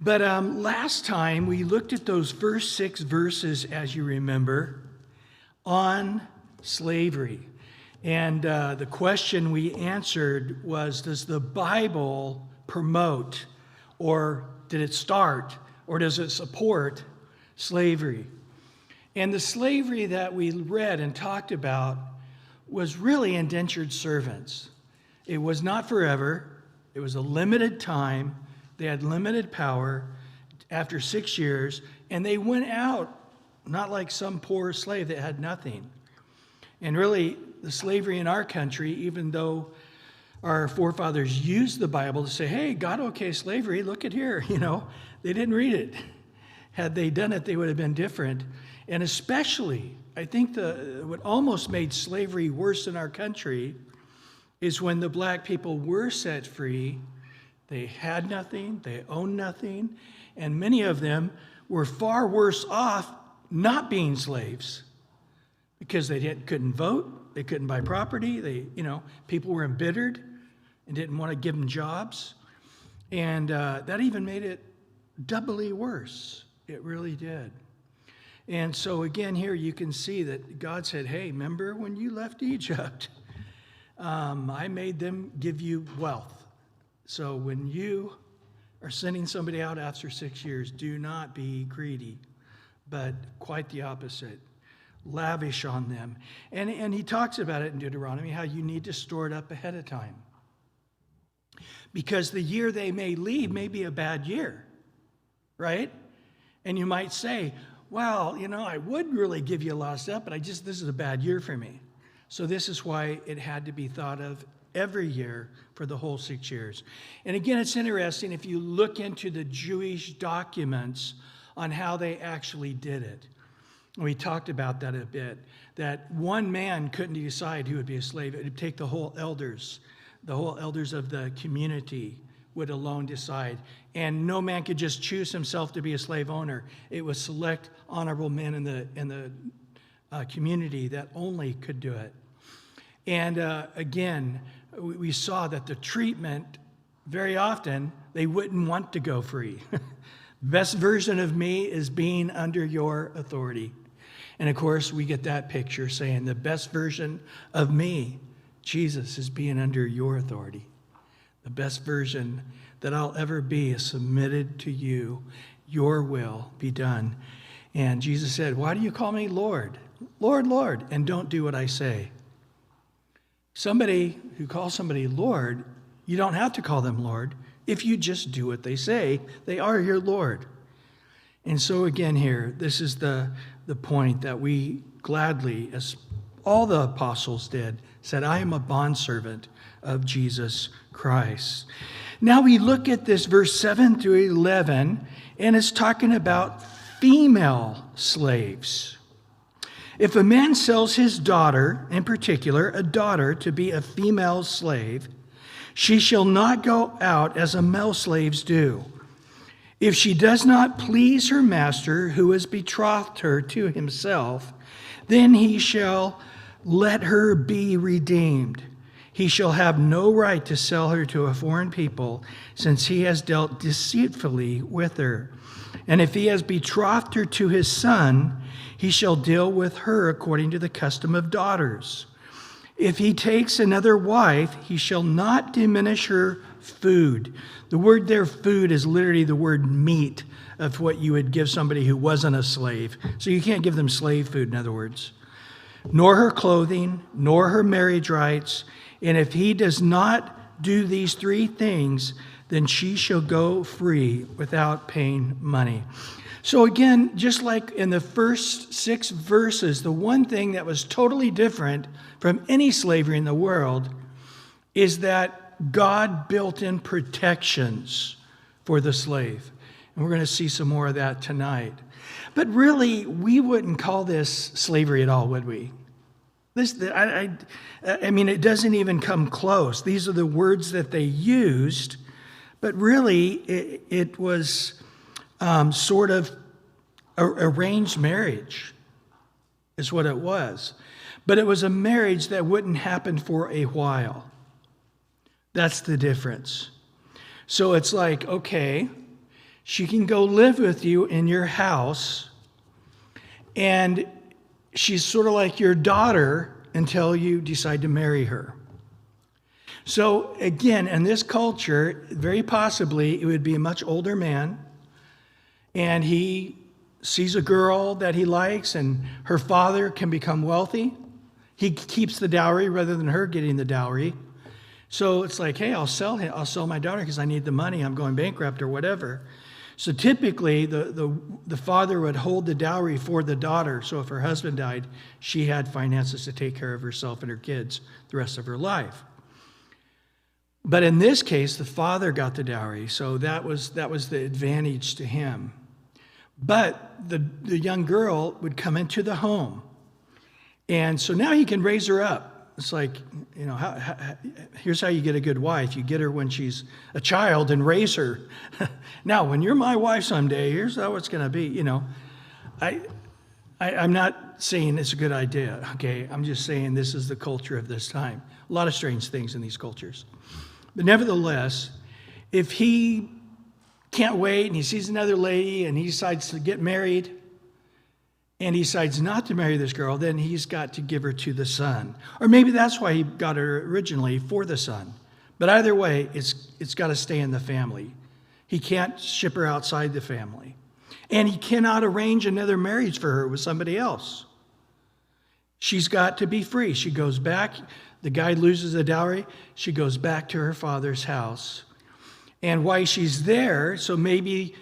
But last time we looked at those first 6 verses, as you remember, on slavery. And the question we answered was, does the Bible promote, or did it start, or does it support slavery? And the slavery that we read and talked about was really indentured servants. It was not forever. It was a limited time. They had limited power after 6 years, and they went out, not like some poor slave that had nothing. And really, the slavery in our country, even though our forefathers used the Bible to say, hey, God okay slavery, look at here, they didn't read it. Had they done it, they would have been different. And especially, I think what almost made slavery worse in our country is when the black people were set free. They had nothing, they owned nothing, and many of them were far worse off not being slaves because they couldn't vote, they couldn't buy property, people were embittered and didn't want to give them jobs. And that even made it doubly worse. It really did. And so again, here you can see that God said, hey, remember when you left Egypt? I made them give you wealth. So when you are sending somebody out after 6 years, do not be greedy, but quite the opposite. Lavish on them. And he talks about it in Deuteronomy, how you need to store it up ahead of time. Because the year they may leave may be a bad year, right? And you might say, well, I would really give you a lot of stuff, but this is a bad year for me. So this is why it had to be thought of every year for the whole 6 years. And again, it's interesting if you look into the Jewish documents on how they actually did it. We talked about that a bit, that one man couldn't decide who would be a slave. It would take the whole elders of the community would alone decide. And no man could just choose himself to be a slave owner. It was select honorable men in the community that only could do it. And again, we saw that the treatment, very often, they wouldn't want to go free. Best version of me is being under your authority. And of course, we get that picture saying the best version of me, Jesus, is being under your authority. The best version that I'll ever be is submitted to you. Your will be done. And Jesus said, why do you call me Lord? Lord, Lord, and don't do what I say. Somebody who calls somebody Lord, you don't have to call them Lord. If you just do what they say, they are your Lord. And so again here, this is the point that we gladly, as all the apostles did, said, I am a bondservant of Jesus Christ. Now we look at this verse 7 through 11, and it's talking about female slaves. If a man sells his daughter, in particular, a daughter, to be a female slave, she shall not go out as a male slaves do. If she does not please her master, who has betrothed her to himself, then he shall let her be redeemed. He shall have no right to sell her to a foreign people, since he has dealt deceitfully with her. And if he has betrothed her to his son, he shall deal with her according to the custom of daughters. If he takes another wife, he shall not diminish her food. The word there, food, is literally the word meat of what you would give somebody who wasn't a slave. So you can't give them slave food, in other words. Nor her clothing, nor her marriage rights. And if he does not do these 3 things, then she shall go free without paying money. So again, just like in the first 6 verses, the one thing that was totally different from any slavery in the world is that God built in protections for the slave. And we're going to see some more of that tonight. But really, we wouldn't call this slavery at all, would we? I mean, it doesn't even come close. These are the words that they used, but really, it was sort of arranged marriage is what it was. But it was a marriage that wouldn't happen for a while. That's the difference. So it's like, okay, She can go live with you in your house, and she's sort of like your daughter until you decide to marry her. So again, in this culture, very possibly it would be a much older man, and he sees a girl that he likes, and her father can become wealthy. He keeps the dowry rather than her getting the dowry. So it's like, hey, I'll sell my daughter because I need the money. I'm going bankrupt or whatever. So typically, the father would hold the dowry for the daughter. So if her husband died, she had finances to take care of herself and her kids the rest of her life. But in this case, the father got the dowry, so that was the advantage to him. But the young girl would come into the home, and so now he can raise her up. It's like, here's how you get a good wife. You get her when she's a child and raise her. Now, when you're my wife someday, here's how it's going to be. I'm not saying it's a good idea, okay? I'm just saying this is the culture of this time. A lot of strange things in these cultures. But nevertheless, if he can't wait and he sees another lady and he decides to get married and he decides not to marry this girl, then he's got to give her to the son. Or maybe that's why he got her originally, for the son. But either way, it's got to stay in the family. He can't ship her outside the family. And he cannot arrange another marriage for her with somebody else. She's got to be free. She goes back. The guy loses the dowry. She goes back to her father's house. And while she's there, so maybe,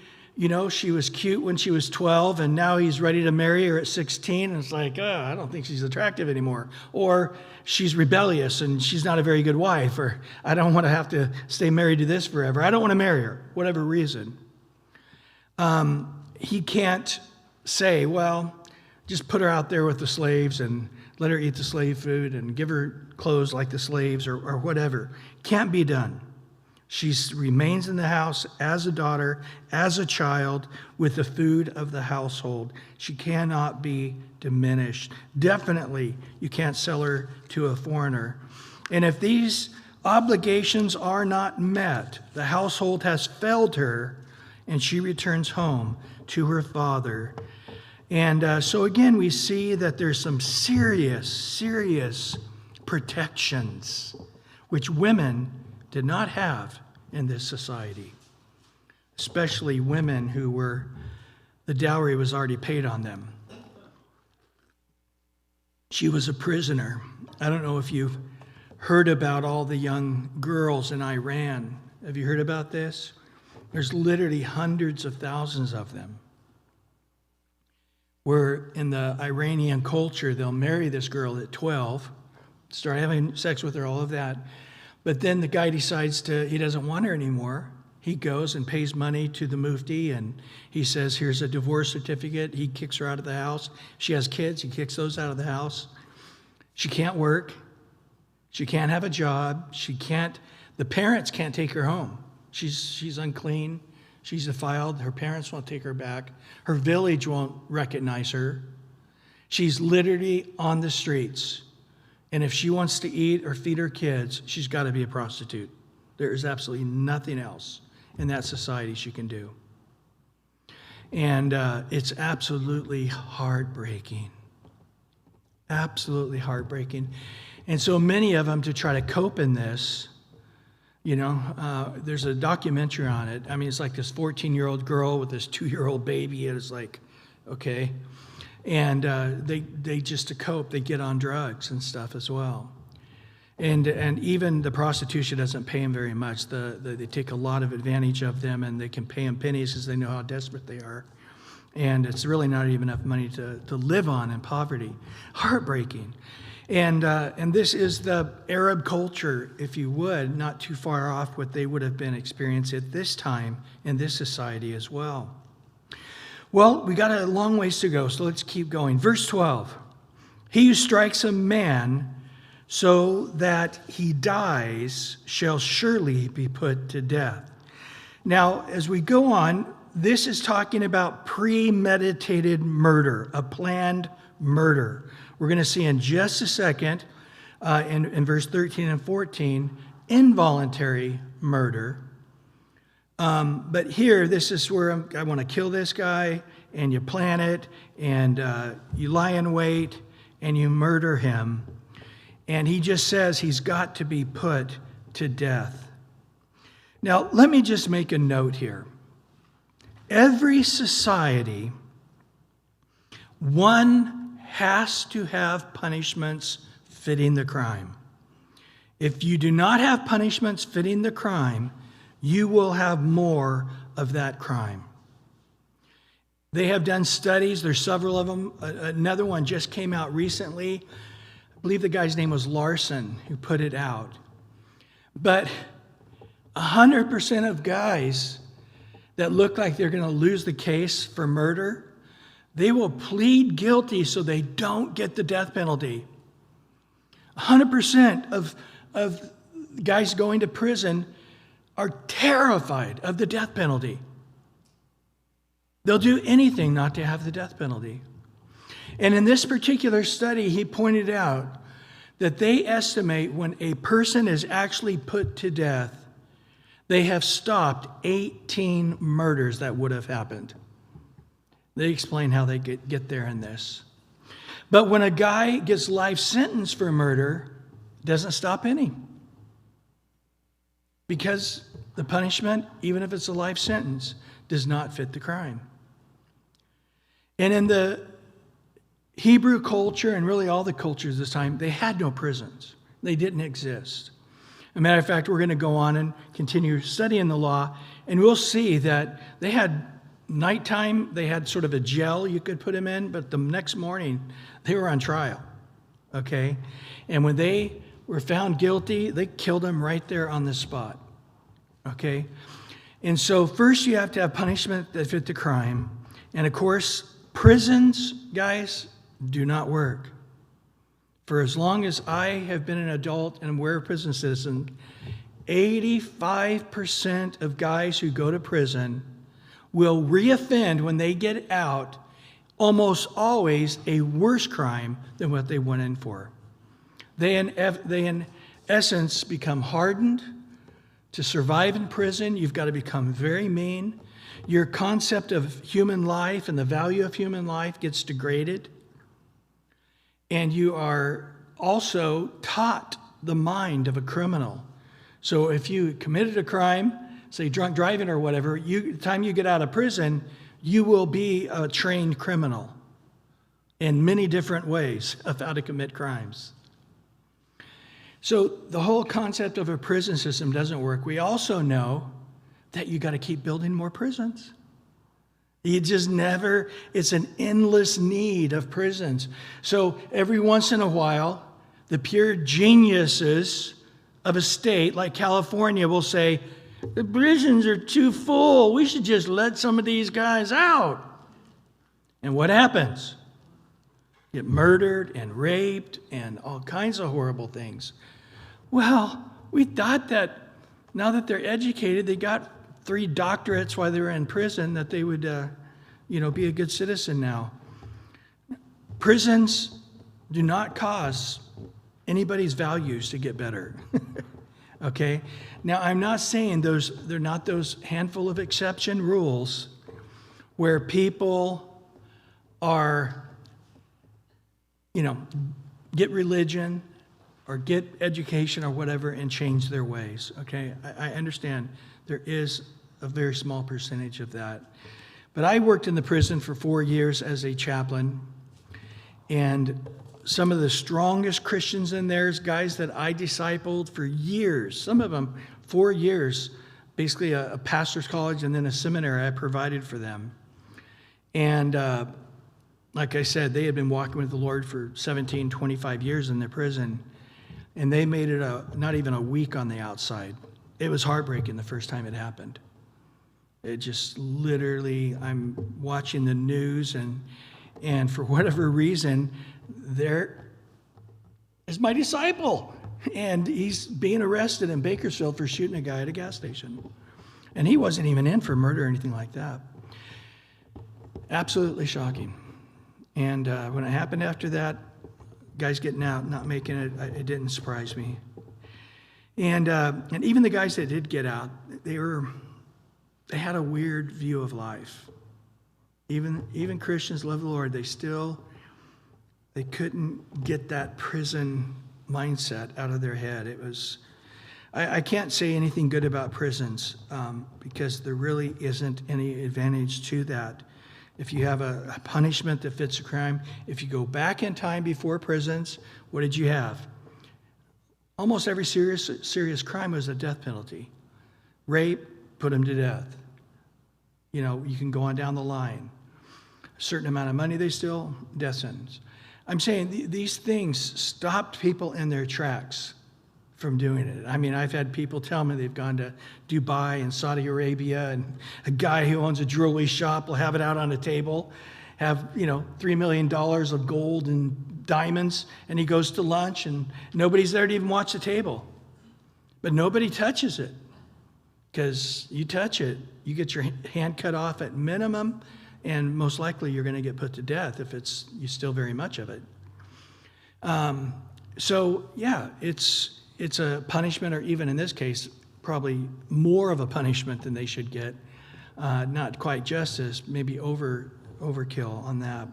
she was cute when she was 12, and now he's ready to marry her at 16, and it's like, I don't think she's attractive anymore. Or she's rebellious, and she's not a very good wife, or I don't want to have to stay married to this forever. I don't want to marry her, whatever reason. He can't say, well, just put her out there with the slaves and let her eat the slave food and give her clothes like the slaves or whatever. Can't be done. She remains in the house as a daughter, as a child, with the food of the household. She cannot be diminished. Definitely, you can't sell her to a foreigner. And if these obligations are not met, the household has failed her, and she returns home to her father. And so again, we see that there's some serious protections which women did not have in this society, especially women who the dowry was already paid on them. She was a prisoner. I don't know if you've heard about all the young girls in Iran. Have you heard about this? There's literally hundreds of thousands of them. Where in the Iranian culture, they'll marry this girl at 12, start having sex with her, all of that. But then the guy decides he doesn't want her anymore. He goes and pays money to the mufti, and he says, here's a divorce certificate. He kicks her out of the house. She has kids. He kicks those out of the house. She can't work. She can't have a job. The parents can't take her home. She's unclean. She's defiled. Her parents won't take her back. Her village won't recognize her. She's literally on the streets. And if she wants to eat or feed her kids, she's got to be a prostitute. There is absolutely nothing else in that society she can do. And it's absolutely heartbreaking. Absolutely heartbreaking. And so many of them, to try to cope in this, there's a documentary on it. I mean, it's like this 14-year-old girl with this 2-year-old baby. And it's like, okay. And they just to cope, they get on drugs and stuff as well. And even the prostitution doesn't pay them very much. They take a lot of advantage of them, and they can pay them pennies because they know how desperate they are. And it's really not even enough money to live on in poverty. Heartbreaking. And this is the Arab culture, if you would, not too far off what they would have been experiencing at this time in this society as well. Well, we got a long ways to go, so let's keep going. Verse 12, he who strikes a man so that he dies shall surely be put to death. Now, as we go on, this is talking about premeditated murder, a planned murder. We're going to see in just a second, in verse 13 and 14, involuntary murder. But here, this is where I want to kill this guy, and you plan it, and you lie in wait, and you murder him. And he just says he's got to be put to death. Now, let me just make a note here. Every society, one has to have punishments fitting the crime. If you do not have punishments fitting the crime, you will have more of that crime. They have done studies. There's several of them. Another one just came out recently. I believe the guy's name was Larson who put it out. But 100% of guys that look like they're going to lose the case for murder, they will plead guilty so they don't get the death penalty. 100% of guys going to prison are terrified of the death penalty. They'll do anything not to have the death penalty. And in this particular study, he pointed out that they estimate when a person is actually put to death, they have stopped 18 murders that would have happened. They explain how they get there in this. But when a guy gets life sentence for murder, it doesn't stop any. Because the punishment, even if it's a life sentence, does not fit the crime. And in the Hebrew culture, and really all the cultures this time, they had no prisons. They didn't exist. As a matter of fact, we're going to go on and continue studying the law, and we'll see that they had nighttime, they had sort of a jail you could put them in, but the next morning, they were on trial, okay? And when they were found guilty, they killed them right there on the spot, okay? And so first you have to have punishment that fit the crime. And of course, prisons, guys, do not work. For as long as I have been an adult and we're a prison citizen, 85% of guys who go to prison will reoffend when they get out, almost always a worse crime than what they went in for. They in essence become hardened. To survive in prison, you've got to become very mean. Your concept of human life and the value of human life gets degraded. And you are also taught the mind of a criminal. So if you committed a crime, say drunk driving or whatever, the time you get out of prison, you will be a trained criminal in many different ways of how to commit crimes. So the whole concept of a prison system doesn't work. We also know that you got to keep building more prisons. You just never, it's an endless need of prisons. So every once in a while, the pure geniuses of a state like California will say, the prisons are too full. We should just let some of these guys out. And what happens? Get murdered and raped and all kinds of horrible things. Well, we thought that now that they're educated, they got 3 doctorates while they were in prison, that they would, be a good citizen now. Prisons do not cause anybody's values to get better. Okay? Now, I'm not saying they're not those handful of exception rules where people are, get religion or get education or whatever and change their ways, okay? I understand there is a very small percentage of that. But I worked in the prison for 4 years as a chaplain, and some of the strongest Christians in there is guys that I discipled for years, some of them 4 years, basically a pastor's college and then a seminary I provided for them. And like I said, they had been walking with the Lord for 17, 25 years in the prison, and they made it not even a week on the outside. It was heartbreaking the first time it happened. It just literally, I'm watching the news, and for whatever reason, there is my disciple, and he's being arrested in Bakersfield for shooting a guy at a gas station. And he wasn't even in for murder or anything like that. Absolutely shocking. And when it happened after that, guys getting out, not making it, it didn't surprise me. And even the guys that did get out, they were they had a weird view of life. Even Christians love the Lord, they couldn't get that prison mindset out of their head. It was, I can't say anything good about prisons because there really isn't any advantage to that. If you have a punishment that fits a crime, if you go back in time before prisons, what did you have? Almost every serious crime was a death penalty. Rape, put them to death. You know, you can go on down the line. A certain amount of money they steal, death sentence. I'm saying these things stopped people in their tracks from doing it. I mean, I've had people tell me they've gone to Dubai and Saudi Arabia, and a guy who owns a jewelry shop will have it out on a table, have, $3 million of gold and diamonds, and he goes to lunch, and nobody's there to even watch the table. But nobody touches it, because you touch it, you get your hand cut off at minimum, and most likely you're going to get put to death if you steal very much of it. It's a punishment, or even in this case, probably more of a punishment than they should get. Not quite justice, maybe overkill on that.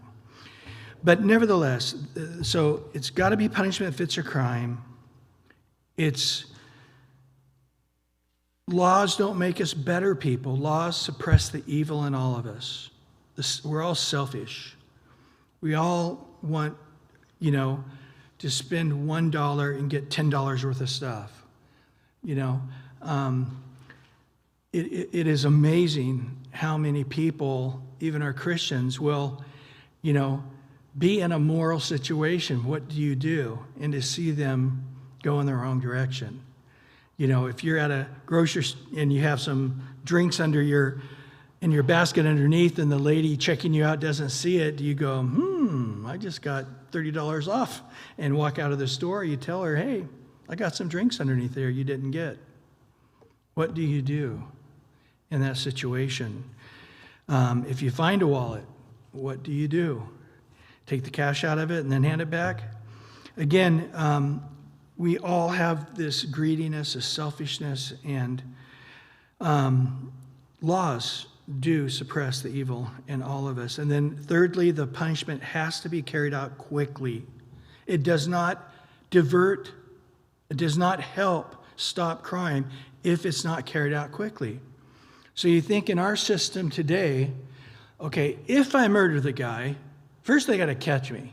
But nevertheless, so it's got to be punishment that fits a crime. Laws don't make us better people. Laws suppress the evil in all of us. We're all selfish. We all want, to spend $1 and get $10 worth of stuff. It is amazing how many people, even our Christians, will, be in a moral situation. What do you do? And to see them go in the wrong direction. If you're at a grocery and you have some drinks in your basket underneath, and the lady checking you out doesn't see it, do you go, I just got $30 off, and walk out of the store? You tell her, hey, I got some drinks underneath there you didn't get. What do you do in that situation? If you find a wallet, what do you do? Take the cash out of it and then hand it back? Again, we all have this greediness, this selfishness, and laws do suppress the evil in all of us. And then thirdly, the punishment has to be carried out quickly. It does not divert, it does not help stop crime if it's not carried out quickly. So you think in our system today, okay, if I murder the guy, first they got to catch me.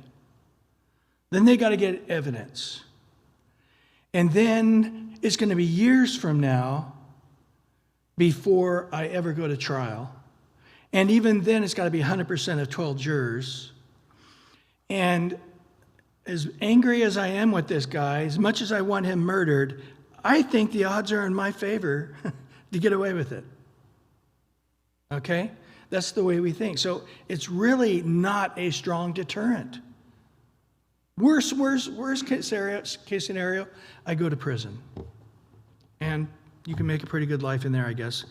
Then they got to get evidence. And then it's going to be years from now before I ever go to trial. And even then, it's got to be 100% of 12 jurors. And as angry as I am with this guy, as much as I want him murdered, I think the odds are in my favor to get away with it. Okay? That's the way we think. So it's really not a strong deterrent. Worst case scenario, I go to prison. And you can make a pretty good life in there, I guess,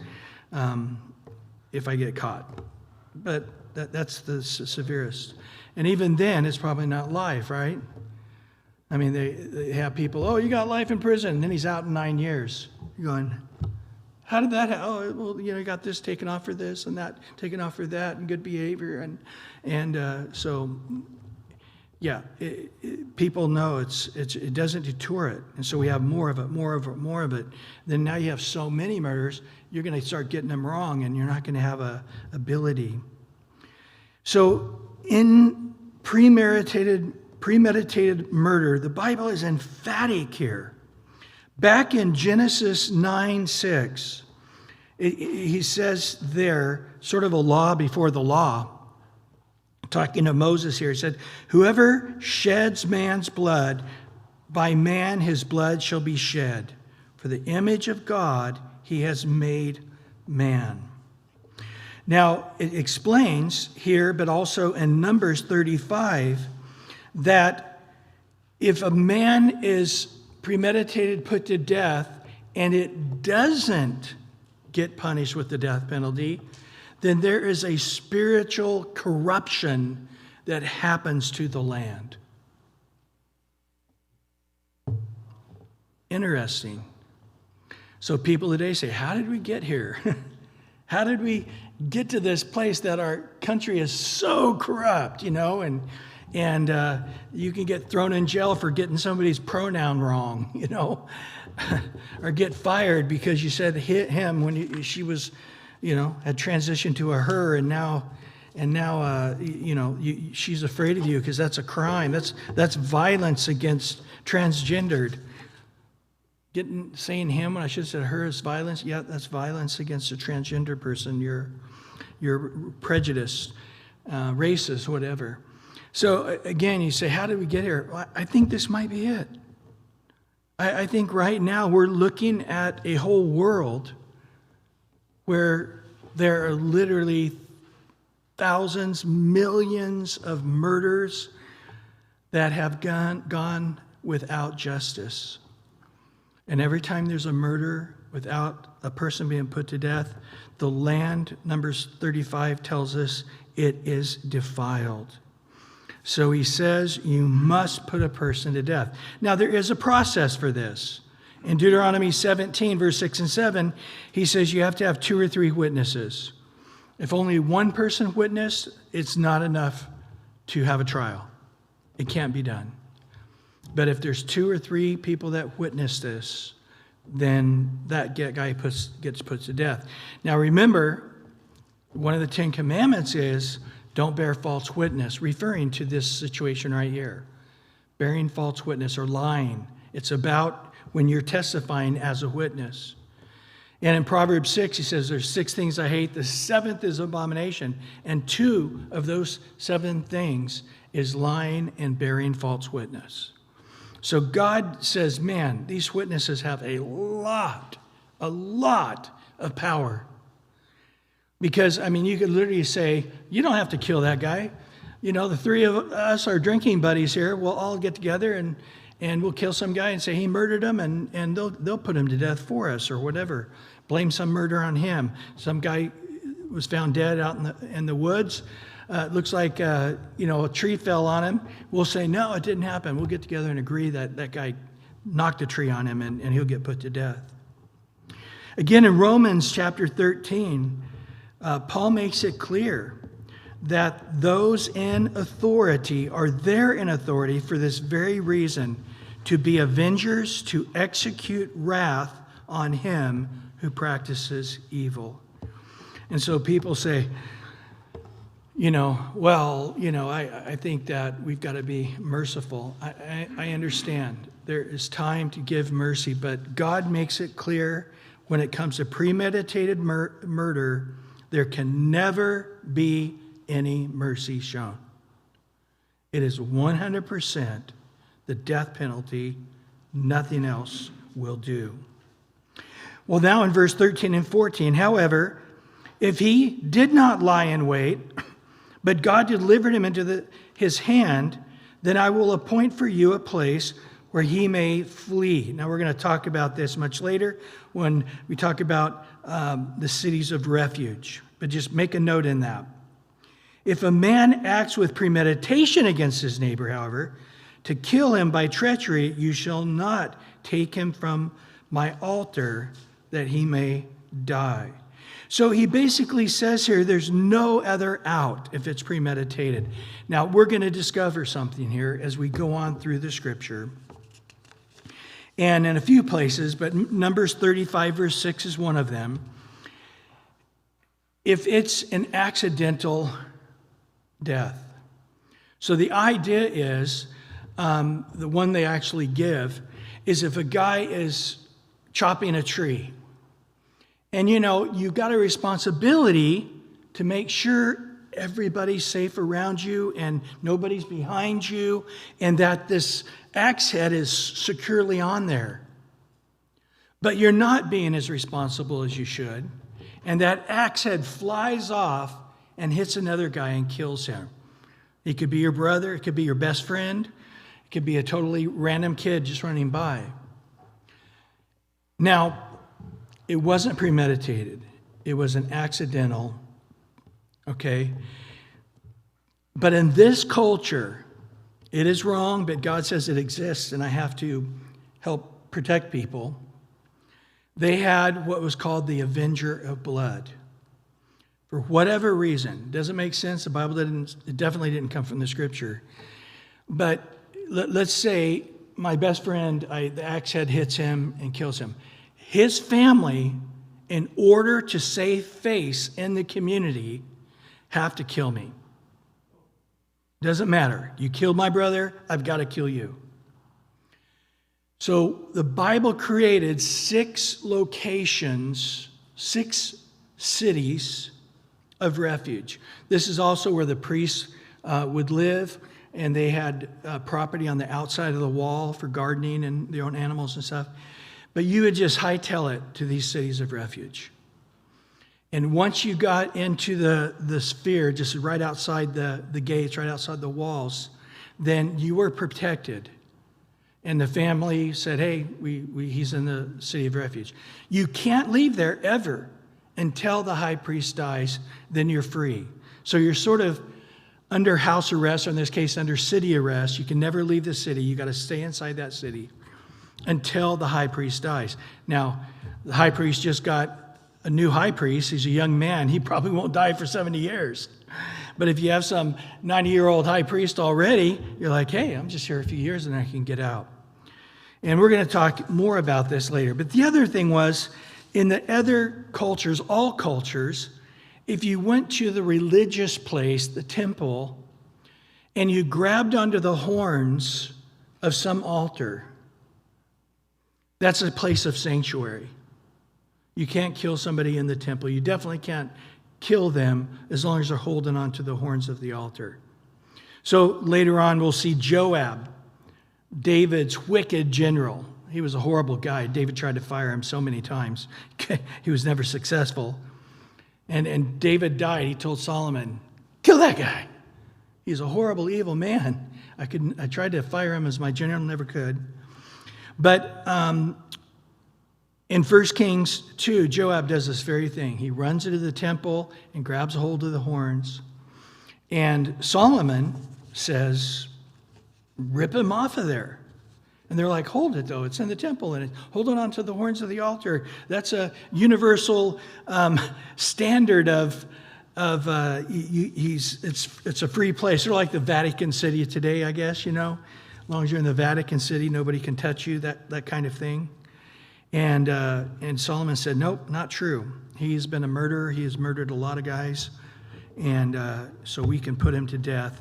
if I get caught. But that's the severest. And even then, it's probably not life, right? I mean, they have people, oh, you got life in prison, and then he's out in 9 years. You're going, how did that happen? Oh, well, you got this taken off for this and that taken off for that, and good behavior. People know it doesn't deter it. And so we have more of it. Then now you have so many murders, you're going to start getting them wrong, and you're not going to have a ability. So in premeditated murder, the Bible is emphatic here. Back in Genesis 9:6, he says there, sort of a law before the law, talking to Moses here, he said, whoever sheds man's blood, by man his blood shall be shed. For the image of God he has made man. Now, it explains here, but also in Numbers 35, that if a man is premeditated, put to death, and it doesn't get punished with the death penalty, then there is a spiritual corruption that happens to the land. Interesting. So people today say, how did we get here? How did we get to this place that our country is so corrupt, and you can get thrown in jail for getting somebody's pronoun wrong, or get fired because you said him when she was, had transitioned to a her, and now, she's afraid of you because that's a crime. That's violence against transgendered. Saying him when I should have said her is violence. Yeah, that's violence against a transgender person. You're prejudiced, racist, whatever. So again, you say, how did we get here? Well, I think this might be it. I think right now we're looking at a whole world where there are literally thousands, millions of murders that have gone without justice. And every time there's a murder without a person being put to death, the land, Numbers 35 tells us, it is defiled. So he says, you must put a person to death. Now, there is a process for this. In Deuteronomy 17, verse 6 and 7, he says you have to have 2 or 3 witnesses. If only one person witnessed, it's not enough to have a trial. It can't be done. But if there's 2 or 3 people that witness this, then that guy gets put to death. Now remember, one of the 10 Commandments is don't bear false witness, referring to this situation right here. Bearing false witness or lying. It's about when you're testifying as a witness. And in Proverbs 6, he says there's 6 things I hate. The 7th is abomination. And 2 of those 7 things is lying and bearing false witness. So God says, man, these witnesses have a lot of power. Because, you could literally say, you don't have to kill that guy. The 3 of us are drinking buddies here. We'll all get together and we'll kill some guy and say he murdered him, and they'll put him to death for us or whatever. Blame some murder on him. Some guy was found dead out in the woods. It looks like, a tree fell on him. We'll say, no, it didn't happen. We'll get together and agree that guy knocked a tree on him and he'll get put to death. Again, in Romans chapter 13, Paul makes it clear that those in authority are there in authority for this very reason, to be avengers, to execute wrath on him who practices evil. And so people say, I think that we've got to be merciful. I understand. There is time to give mercy, but God makes it clear when it comes to premeditated murder, there can never be any mercy shown. It is 100% the death penalty. Nothing else will do. Well, now in verse 13 and 14, however, if he did not lie in wait, but God delivered him into his hand, then I will appoint for you a place where he may flee. Now, we're going to talk about this much later when we talk about the cities of refuge. But just make a note in that. If a man acts with premeditation against his neighbor, however, to kill him by treachery, you shall not take him from my altar that he may die. So he basically says here there's no other out if it's premeditated. Now, we're going to discover something here as we go on through the scripture. And in a few places, but Numbers 35 verse 6 is one of them. If it's an accidental death. So the idea is, the one they actually give, is if a guy is chopping a tree, and you've got a responsibility to make sure everybody's safe around you and nobody's behind you, and that this axe head is securely on there. But you're not being as responsible as you should, and that axe head flies off and hits another guy and kills him. It could be your brother, it could be your best friend, it could be a totally random kid just running by. Now, it wasn't premeditated. It was an accidental, okay? But in this culture, it is wrong, but God says it exists, and I have to help protect people. They had what was called the avenger of blood. for whatever reason, doesn't make sense. The Bible it definitely didn't come from the Scripture. But let's say my best friend, the axe head hits him and kills him. His family, in order to save face in the community, have to kill me. Doesn't matter. You killed my brother, I've got to kill you. So the Bible created 6 locations, 6 cities of refuge. This is also where the priests would live, and they had property on the outside of the wall for gardening and their own animals and stuff. But you would just hightail it to these cities of refuge. And once you got into the sphere, just right outside the gates, right outside the walls, then you were protected. And the family said, hey, he's in the city of refuge. You can't leave there ever until the high priest dies, then you're free. So you're sort of under house arrest, or in this case, under city arrest. You can never leave the city. You got to stay inside that city until the high priest dies. Now, the high priest just got a new high priest. He's a young man. He probably won't die for 70 years. But if you have some 90-year-old high priest already, you're like, hey, I'm just here a few years and I can get out. And we're going to talk more about this later. But the other thing was, in the other cultures, all cultures, if you went to the religious place, the temple, and you grabbed onto the horns of some altar, that's a place of sanctuary. You can't kill somebody in the temple. You definitely can't kill them as long as they're holding onto the horns of the altar. So later on, we'll see Joab, David's wicked general. He was a horrible guy. David tried to fire him so many times. He was never successful. And David died. He told Solomon, kill that guy. He's a horrible, evil man. I tried to fire him as my general, never could. But in 1 Kings 2, Joab does this very thing. He runs into the temple and grabs a hold of the horns. And Solomon says, rip him off of there. And they're like, hold it, though. It's in the temple. And hold it onto the horns of the altar. That's a universal standard of it's a free place. Sort of like the Vatican City today, I guess, you know. As long as you're in the Vatican City, nobody can touch you, that kind of thing. And Solomon said, nope, not true. He's been a murderer. He has murdered a lot of guys. And so we can put him to death.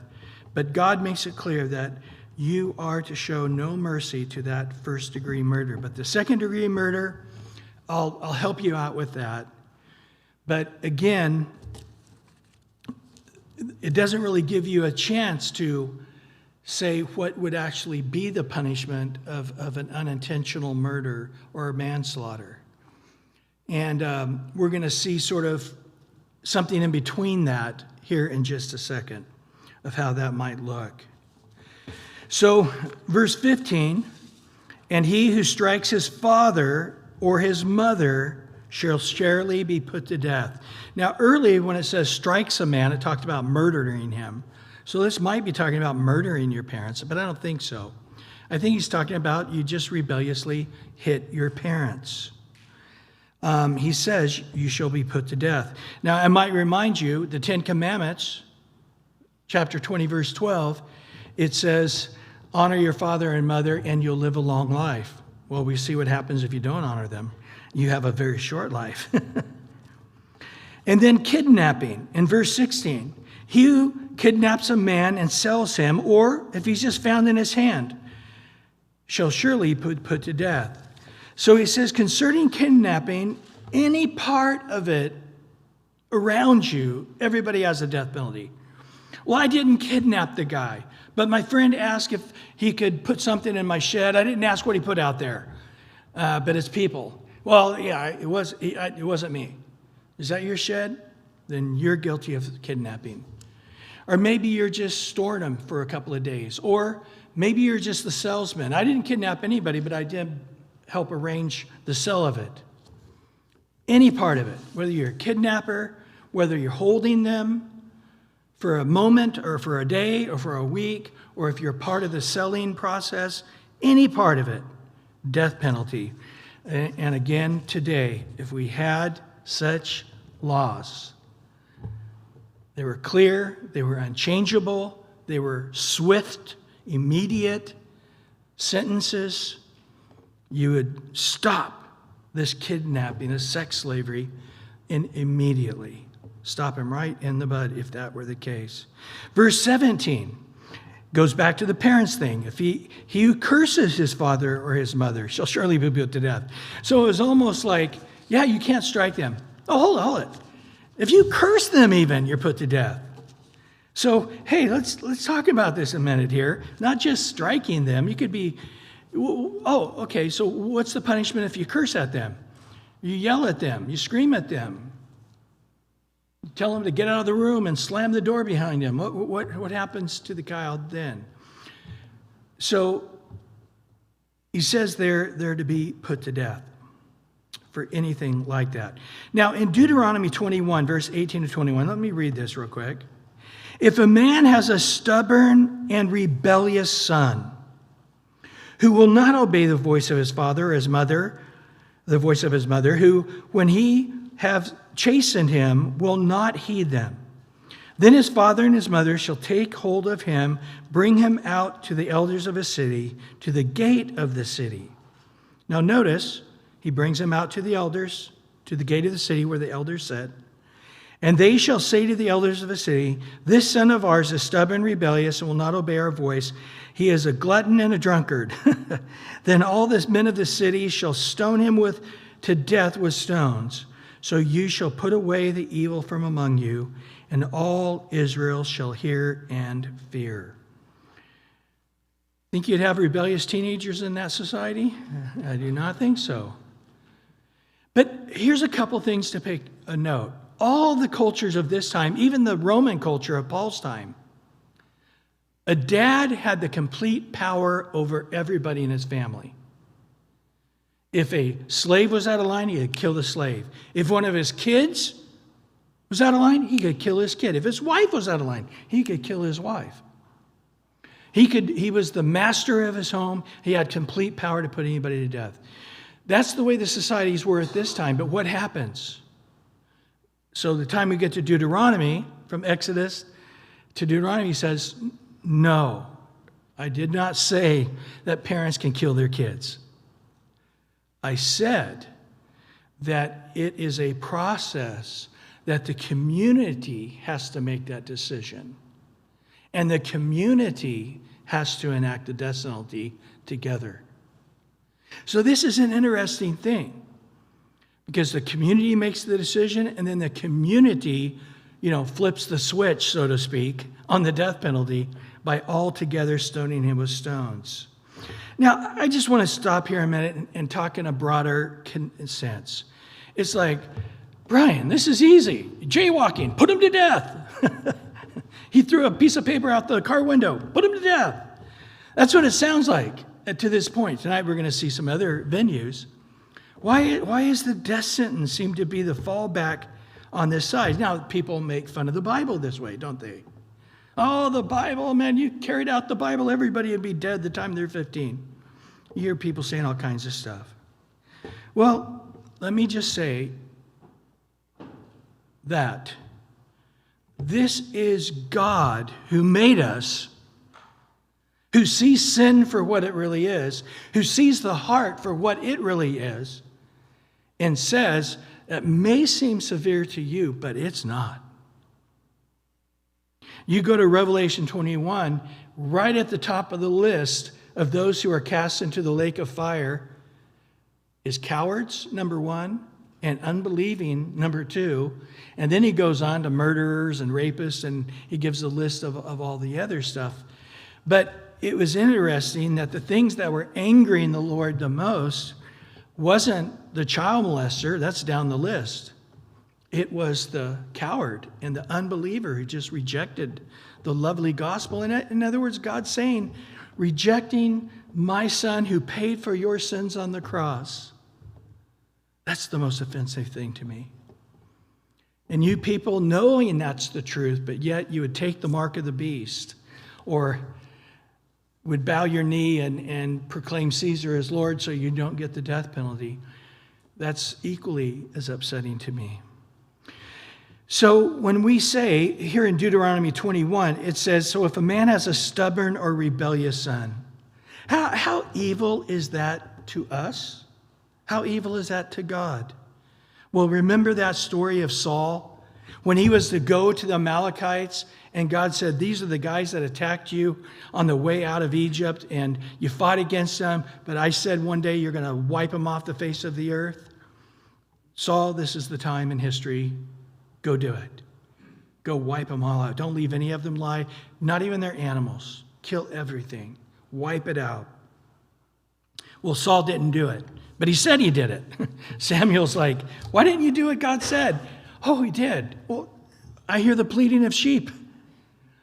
But God makes it clear that you are to show no mercy to that first-degree murder. But the second-degree murder, I'll help you out with that. But again, it doesn't really give you a chance to say what would actually be the punishment of an unintentional murder or manslaughter. And we're going to see sort of something in between that here in just a second of how that might look. So, verse 15, and he who strikes his father or his mother shall surely be put to death. Now, early when it says strikes a man, it talked about murdering him. So this might be talking about murdering your parents, but I don't think so. I think he's talking about you just rebelliously hit your parents. He says you shall be put to death. Now, I might remind you, the 10 Commandments, chapter 20, verse 12, it says, honor your father and mother and you'll live a long life. Well, we see what happens if you don't honor them. You have a very short life. And then kidnapping in verse 16. He who kidnaps a man and sells him, or if he's just found in his hand, shall surely be put to death. So he says, concerning kidnapping, any part of it around you, everybody has a death penalty. Well, I didn't kidnap the guy, but my friend asked if he could put something in my shed. I didn't ask what he put out there, but it's people. Well, yeah, it wasn't me. Is that your shed? Then you're guilty of kidnapping. Or maybe you're just storing them for a couple of days. Or maybe you're just the salesman. I didn't kidnap anybody, but I did help arrange the sale of it. Any part of it, whether you're a kidnapper, whether you're holding them for a moment or for a day or for a week, or if you're part of the selling process, any part of it, death penalty. And again, today, if we had such laws, They were clear, they were unchangeable, they were swift, immediate sentences. You would stop this kidnapping, this sex slavery, and immediately stop him right in the bud if that were the case. Verse 17 goes back to the parents thing. If he who curses his father or his mother shall surely be put to death. So it was almost like, yeah, you can't strike them. Oh, hold it. If you curse them even, you're put to death. So, hey, let's talk about this a minute here. Not just striking them. You could be, oh, okay, so what's the punishment if you curse at them? You yell at them. You scream at them. You tell them to get out of the room and slam the door behind them. What happens to the child then? So he says they're to be put to death for anything like that. Now, in Deuteronomy 21, verse 18 to 21, let me read this real quick. If a man has a stubborn and rebellious son who will not obey the voice of his father or his mother, the voice of his mother, who, when he have chastened him, will not heed them, then his father and his mother shall take hold of him, bring him out to the elders of his city, to the gate of the city. Now notice, he brings him out to the elders, to the gate of the city where the elders sat. And they shall say to the elders of the city, this son of ours is stubborn, rebellious, and will not obey our voice. He is a glutton and a drunkard. Then all the men of the city shall stone him to death with stones. So you shall put away the evil from among you, and all Israel shall hear and fear. Think you'd have rebellious teenagers in that society? I do not think so. But here's a couple things to take a note. All the cultures of this time, even the Roman culture of Paul's time, a dad had the complete power over everybody in his family. If a slave was out of line, he could kill the slave. If one of his kids was out of line, he could kill his kid. If his wife was out of line, he could kill his wife. He was the master of his home. He had complete power to put anybody to death. That's the way the societies were at this time. But what happens? So the time we get to Deuteronomy, from Exodus to Deuteronomy, he says, no, I did not say that parents can kill their kids. I said that it is a process that the community has to make that decision. And the community has to enact the death penalty together. So this is an interesting thing. Because the community makes the decision, and then the community, flips the switch, so to speak, on the death penalty by altogether stoning him with stones. Now, I just want to stop here a minute and talk in a broader sense. It's like, Bryan, this is easy. Jaywalking, put him to death. He threw a piece of paper out the car window, put him to death. That's what it sounds like to this point. Tonight we're going to see some other venues. Why is the death sentence seem to be the fallback on this side? Now, people make fun of the Bible this way, don't they? Oh, the Bible, man, you carried out the Bible, everybody would be dead the time they're 15. You hear people saying all kinds of stuff. Well, let me just say that this is God who made us, who sees sin for what it really is, who sees the heart for what it really is, and says, it may seem severe to you, but it's not. You go to Revelation 21, right at the top of the list of those who are cast into the lake of fire is cowards, number one, and unbelieving, number two. And then he goes on to murderers and rapists, and he gives a list of all the other stuff. But it was interesting that the things that were angering the Lord the most wasn't the child molester, that's down the list. It was the coward and the unbeliever who just rejected the lovely gospel. In other words, God's saying, rejecting my son who paid for your sins on the cross. That's the most offensive thing to me. And you people knowing that's the truth, but yet you would take the mark of the beast or would bow your knee and proclaim Caesar as Lord so you don't get the death penalty. That's equally as upsetting to me. So when we say, here in Deuteronomy 21, it says, so if a man has a stubborn or rebellious son, how evil is that to us? How evil is that to God? Well, remember that story of Saul? When he was to go to the Amalekites, and God said, these are the guys that attacked you on the way out of Egypt, and you fought against them, but I said one day you're going to wipe them off the face of the earth. Saul, this is the time in history. Go do it. Go wipe them all out. Don't leave any of them lie, not even their animals. Kill everything. Wipe it out. Well, Saul didn't do it, but he said he did it. Samuel's like, why didn't you do what God said? Oh, he did. Well, I hear the bleating of sheep.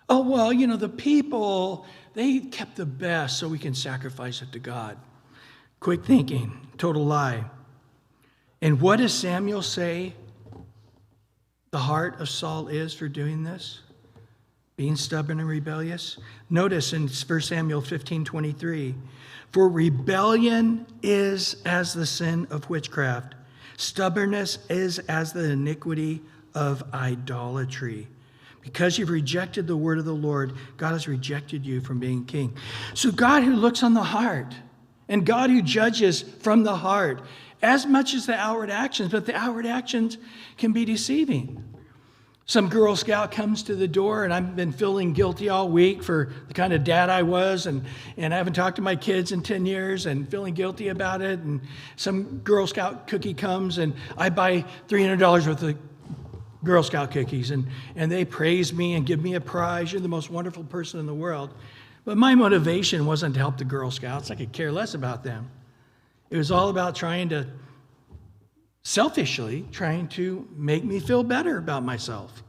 Oh, well, the people, they kept the best so we can sacrifice it to God. Quick thinking, total lie. And what does Samuel say the heart of Saul is for doing this? Being stubborn and rebellious? Notice in 1 Samuel 15:23, for rebellion is as the sin of witchcraft. Stubbornness is as the iniquity of idolatry. Because you've rejected the word of the Lord, God has rejected you from being king. So God who looks on the heart, and God who judges from the heart, as much as the outward actions, but the outward actions can be deceiving. Some Girl Scout comes to the door, and I've been feeling guilty all week for the kind of dad I was, and I haven't talked to my kids in 10 years and feeling guilty about it. And some Girl Scout cookie comes, and I buy $300 worth of Girl Scout cookies, and they praise me and give me a prize. You're the most wonderful person in the world. But my motivation wasn't to help the Girl Scouts. I could care less about them. It was all about selfishly trying to make me feel better about myself.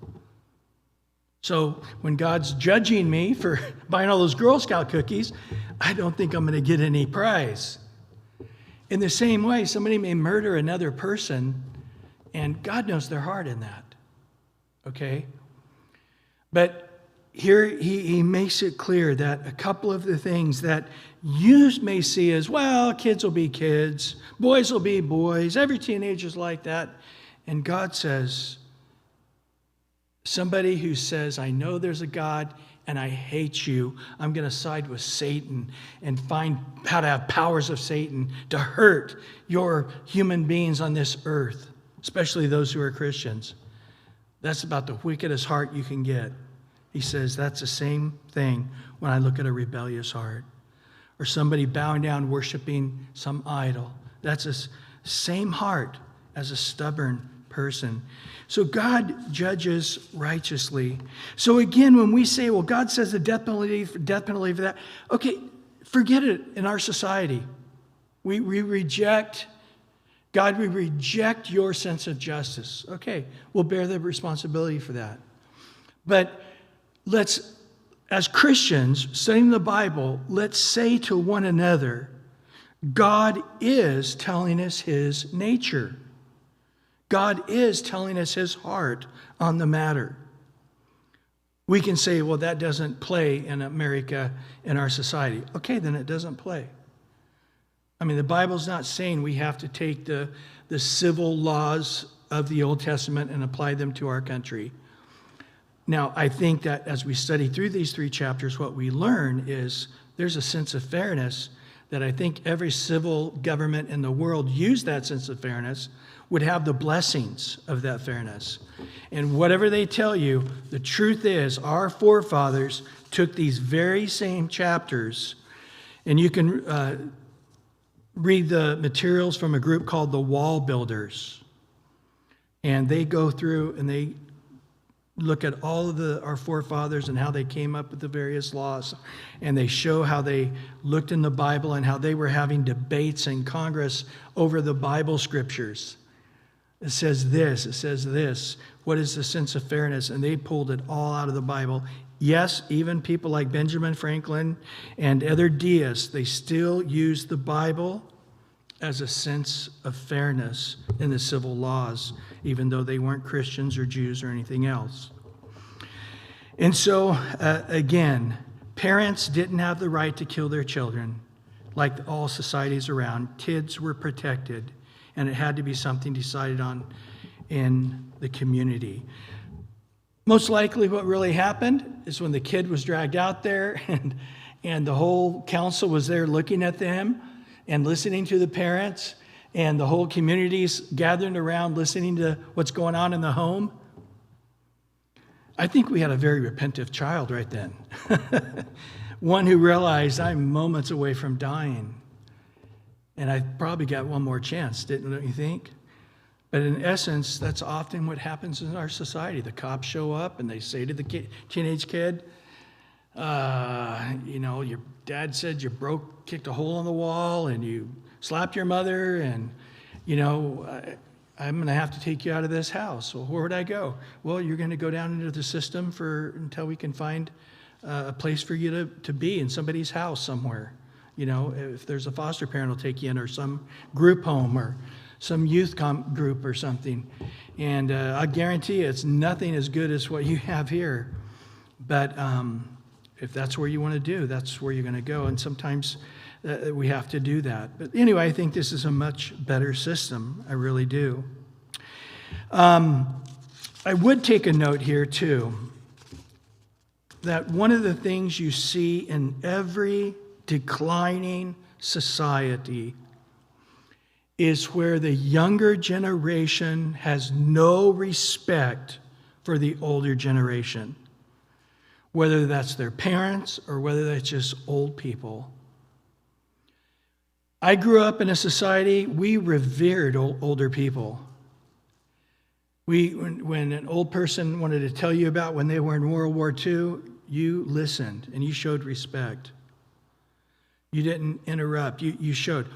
So when God's judging me for buying all those Girl Scout cookies, I don't think I'm going to get any prize. In the same way, somebody may murder another person, and God knows their heart in that. Okay? But here he makes it clear that a couple of the things that you may see as, well, kids will be kids, boys will be boys, every teenager's like that. And God says, somebody who says, I know there's a God and I hate you, I'm going to side with Satan and find how to have powers of Satan to hurt your human beings on this earth, especially those who are Christians. That's about the wickedest heart you can get. He says that's the same thing when I look at a rebellious heart or somebody bowing down worshiping some idol. That's the same heart as a stubborn person. So God judges righteously. So again, when we say, well, God says the death penalty for that, okay, forget it in our society. We reject God, we reject your sense of justice. Okay, we'll bear the responsibility for that. But let's, as Christians studying the Bible, let's say to one another, God is telling us his nature. God is telling us his heart on the matter. We can say, well, that doesn't play in America, in our society. Okay, then it doesn't play. I mean, the Bible's not saying we have to take the civil laws of the Old Testament and apply them to our country. Now, I think that as we study through these 3 chapters, what we learn is there's a sense of fairness that I think every civil government in the world used that sense of fairness would have the blessings of that fairness. And whatever they tell you, the truth is our forefathers took these very same chapters, and you can read the materials from a group called the Wall Builders. And they go through and they look at all of our forefathers and how they came up with the various laws. And they show how they looked in the Bible and how they were having debates in Congress over the Bible scriptures. It says this. What is the sense of fairness? And they pulled it all out of the Bible. Yes, even people like Benjamin Franklin and other deists, they still use the Bible as a sense of fairness in the civil laws, even though they weren't Christians or Jews or anything else. And so, again, parents didn't have the right to kill their children like all societies around. Kids were protected, and it had to be something decided on in the community. Most likely what really happened is when the kid was dragged out there and the whole council was there looking at them and listening to the parents, and the whole community's gathering around listening to what's going on in the home. I think we had a very repentant child right then. One who realized I'm moments away from dying. And I probably got one more chance, don't you think? But in essence, that's often what happens in our society. The cops show up and they say to the teenage kid, your dad said you kicked a hole in the wall and you slapped your mother, and, I'm going to have to take you out of this house. Well, where would I go? Well, you're going to go down into the system until we can find a place for you to be in somebody's house somewhere. If there's a foster parent, will take you in, or some group home, or some youth group or something. And I guarantee you, it's nothing as good as what you have here. But if that's where you want to do, that's where you're going to go. And sometimes we have to do that. But anyway, I think this is a much better system. I really do. I would take a note here, too, that one of the things you see in every declining society is where the younger generation has no respect for the older generation, whether that's their parents or whether that's just old people. I grew up in a society, we revered older people. When an old person wanted to tell you about when they were in World War II, you listened and you showed respect. You didn't interrupt, you showed.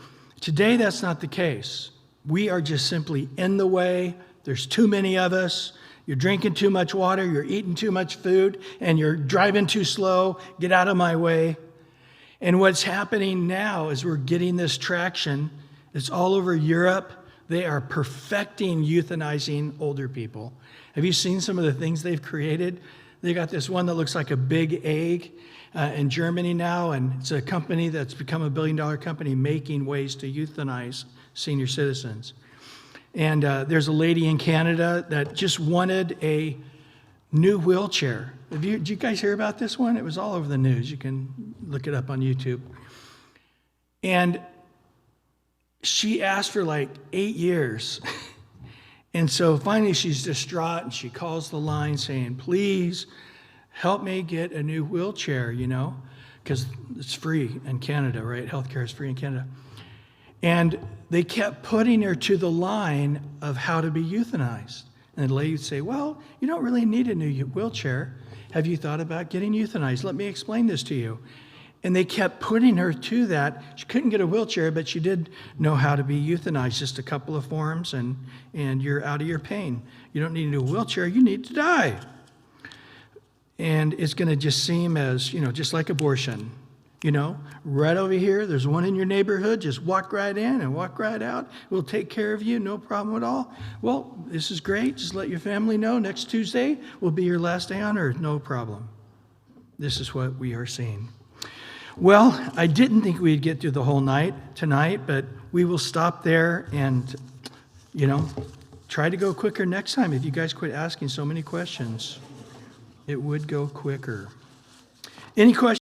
Today, that's not the case. We are just simply in the way. There's too many of us. You're drinking too much water, you're eating too much food, and you're driving too slow. Get out of my way. And what's happening now is we're getting this traction. It's all over Europe. They are perfecting euthanizing older people. Have you seen some of the things they've created? They got this one that looks like a big egg in Germany now, and it's a company that's become a billion-dollar company making ways to euthanize senior citizens. And there's a lady in Canada that just wanted a new wheelchair. Did you guys hear about this one? It was all over the news. You can look it up on YouTube. And she asked for like 8 years. And so finally she's distraught and she calls the line saying, please help me get a new wheelchair, because it's free in Canada, right? Healthcare is free in Canada. And they kept putting her to the line of how to be euthanized. And the lady would say, well, you don't really need a new wheelchair. Have you thought about getting euthanized? Let me explain this to you. And they kept putting her to that. She couldn't get a wheelchair, but she did know how to be euthanized. Just a couple of forms, and you're out of your pain. You don't need a new wheelchair. You need to die. And it's going to just seem as, just like abortion. Right over here, there's one in your neighborhood. Just walk right in and walk right out. We'll take care of you, no problem at all. Well, this is great. Just let your family know next Tuesday will be your last day on earth. No problem. This is what we are seeing. Well, I didn't think we'd get through the whole night tonight, but we will stop there and, try to go quicker next time. If you guys quit asking so many questions, it would go quicker. Any questions?